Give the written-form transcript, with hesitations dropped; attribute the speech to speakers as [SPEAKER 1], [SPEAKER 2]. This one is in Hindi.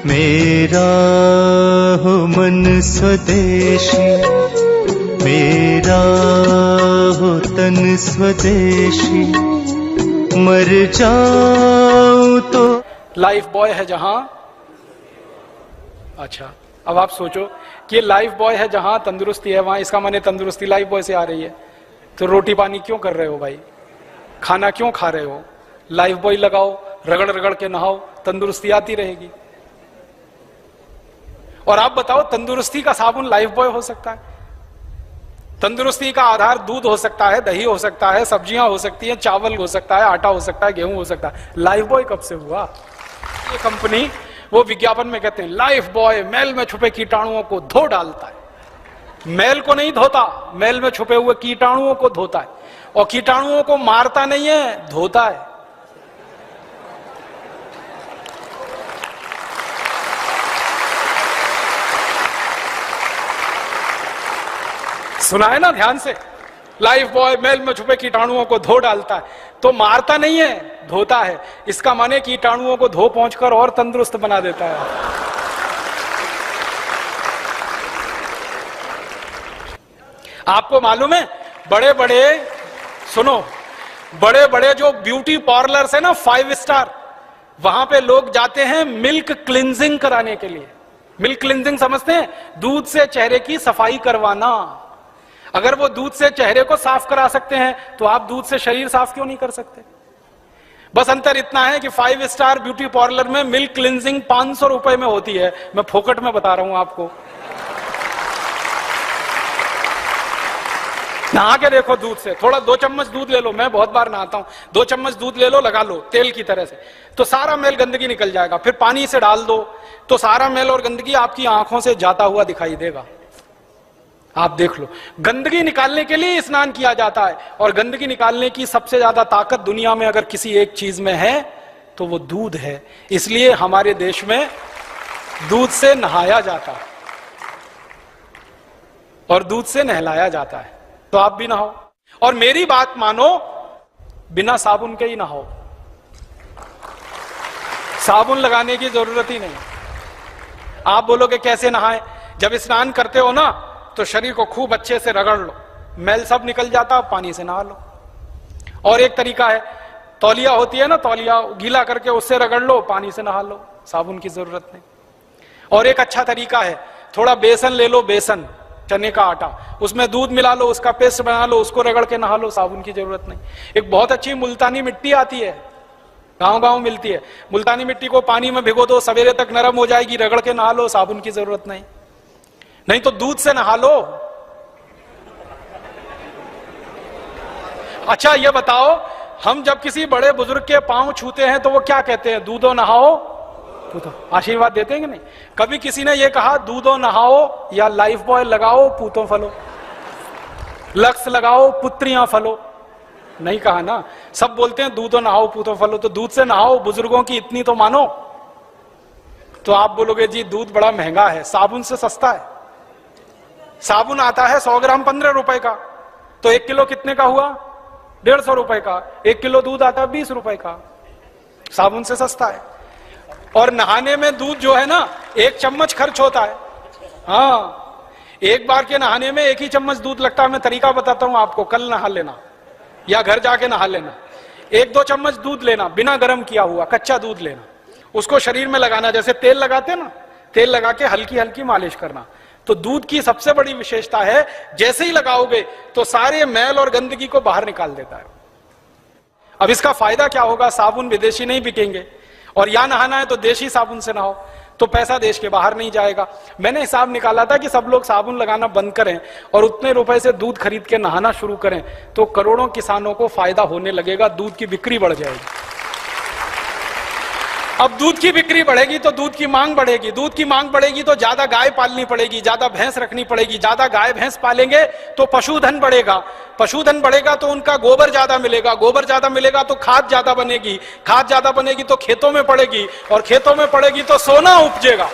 [SPEAKER 1] मेरा हो मन स्वदेशी, मेरा हो तन स्वदेशी, मर जाऊं तो।
[SPEAKER 2] लाइफ बॉय है जहां, अच्छा अब आप सोचो कि लाइफ बॉय है जहां तंदुरुस्ती है वहां, इसका माने तंदुरुस्ती लाइफ बॉय से आ रही है। तो रोटी पानी क्यों कर रहे हो भाई, खाना क्यों खा रहे हो? लाइफ बॉय लगाओ, रगड़ रगड़ के नहाओ, तंदुरुस्ती आती रहेगी। और आप बताओ, तंदुरुस्ती का साबुन लाइफ बॉय हो सकता है? तंदुरुस्ती का आधार दूध हो सकता है, दही हो सकता है, सब्जियां हो सकती हैं, चावल हो सकता है, आटा हो सकता है, गेहूं हो सकता है। लाइफ बॉय कब से हुआ? ये कंपनी वो विज्ञापन में कहते हैं लाइफ बॉय मैल में छुपे कीटाणुओं को धो डालता है। मैल को नहीं धोता, मैल में छुपे हुए कीटाणुओं को धोता है। और कीटाणुओं को मारता नहीं है, धोता है। सुना है ना ध्यान से? लाइफ बॉय मैल में छुपे कीटाणुओं को धो डालता है, तो मारता नहीं है, धोता है। इसका माने कीटाणुओं को धो पहुंचकर और तंदुरुस्त बना देता है। आपको मालूम है, बड़े बड़े सुनो, बड़े बड़े जो ब्यूटी पार्लर्स है ना, 5 स्टार, वहां पे लोग जाते हैं मिल्क क्लिनजिंग कराने के लिए। मिल्क क्लिनजिंग समझते हैं? दूध से चेहरे की सफाई करवाना। अगर वो दूध से चेहरे को साफ करा सकते हैं तो आप दूध से शरीर साफ क्यों नहीं कर सकते? बस अंतर इतना है कि 5 स्टार ब्यूटी पार्लर में मिल्क क्लिनजिंग 500 रुपए में होती है। मैं फोकट में बता रहा हूं आपको। नहा के देखो दूध से, थोड़ा 2 चम्मच दूध ले लो, मैं बहुत बार नहाता हूं, 2 चम्मच दूध ले लो, लगा लो तेल की तरह से, तो सारा मैल गंदगी निकल जाएगा। फिर पानी से डाल दो तो सारा मैल और गंदगी आपकी आंखों से जाता हुआ दिखाई देगा। आप देख लो, गंदगी निकालने के लिए स्नान किया जाता है। और गंदगी निकालने की सबसे ज्यादा ताकत दुनिया में अगर किसी एक चीज में है तो वो दूध है। इसलिए हमारे देश में दूध से नहाया जाता है और दूध से नहलाया जाता है। तो आप भी नहाओ, और मेरी बात मानो, बिना साबुन के ही नहाओ। साबुन लगाने की जरूरत ही नहीं। आप बोलोगे कैसे नहाएं? जब स्नान करते हो ना तो शरीर को खूब अच्छे से रगड़ लो, मैल सब निकल जाता, पानी से नहा लो। और एक तरीका है, तौलिया होती है ना, तौलिया गीला करके उससे रगड़ लो, पानी से नहा लो, साबुन की जरूरत नहीं। और एक अच्छा तरीका है, थोड़ा बेसन ले लो, बेसन चने का आटा, उसमें दूध मिला लो, उसका पेस्ट बना लो, उसको रगड़ के नहा लो, साबुन की जरूरत नहीं। एक बहुत अच्छी मुल्तानी मिट्टी आती है, गांव गांव मिलती है। मुल्तानी मिट्टी को पानी में भिगो दो, सवेरे तक नरम हो जाएगी, रगड़ के नहा लो, साबुन की जरूरत नहीं। नहीं तो दूध से नहा लो। अच्छा ये बताओ, हम जब किसी बड़े बुजुर्ग के पांव छूते हैं तो वो क्या कहते हैं? दूधो नहाओ, पूतो। आशीर्वाद देते हैं कि नहीं? कभी किसी ने ये कहा दूधो नहाओ या लाइफ बॉय लगाओ पूतो फलो, लक्स लगाओ पुत्रियां फलो? नहीं कहा ना। सब बोलते हैं दूधो नहाओ पूतो फलो। तो दूध से नहाओ, बुजुर्गों की इतनी तो मानो। तो आप बोलोगे जी दूध बड़ा महंगा है, साबुन से सस्ता है। साबुन आता है 100 ग्राम 15 रुपए का, तो 1 किलो कितने का हुआ? 150 रुपए का। 1 किलो दूध आता है 20 रुपए का, साबुन से सस्ता है। और नहाने में दूध जो है ना, 1 चम्मच खर्च होता है। हाँ, एक बार के नहाने में 1 ही चम्मच दूध लगता है। मैं तरीका बताता हूं आपको, कल नहा लेना या घर जाके नहा लेना। 1-2 चम्मच दूध लेना, बिना गर्म किया हुआ कच्चा दूध लेना, उसको शरीर में लगाना, जैसे तेल लगाते ना, तेल लगा के हल्की हल्की मालिश करना। तो दूध की सबसे बड़ी विशेषता है, जैसे ही लगाओगे तो सारे मैल और गंदगी को बाहर निकाल देता है। अब इसका फायदा क्या होगा? साबुन विदेशी नहीं बिकेंगे, और या नहाना है तो देशी साबुन से नहाओ, तो पैसा देश के बाहर नहीं जाएगा। मैंने हिसाब निकाला था कि सब लोग साबुन लगाना बंद करें और उतने रुपए से दूध खरीद के नहाना शुरू करें तो करोड़ों किसानों को फायदा होने लगेगा, दूध की बिक्री बढ़ जाएगी। अब दूध की बिक्री बढ़ेगी तो दूध की मांग बढ़ेगी, दूध की मांग बढ़ेगी तो ज्यादा गाय पालनी पड़ेगी, ज्यादा भैंस रखनी पड़ेगी, ज्यादा गाय भैंस पालेंगे तो पशुधन बढ़ेगा, पशुधन बढ़ेगा तो उनका गोबर ज्यादा मिलेगा, गोबर ज्यादा मिलेगा तो खाद ज्यादा बनेगी, खाद ज्यादा बनेगी तो खेतों में पड़ेगी, और खेतों में पड़ेगी तो सोना उपजेगा।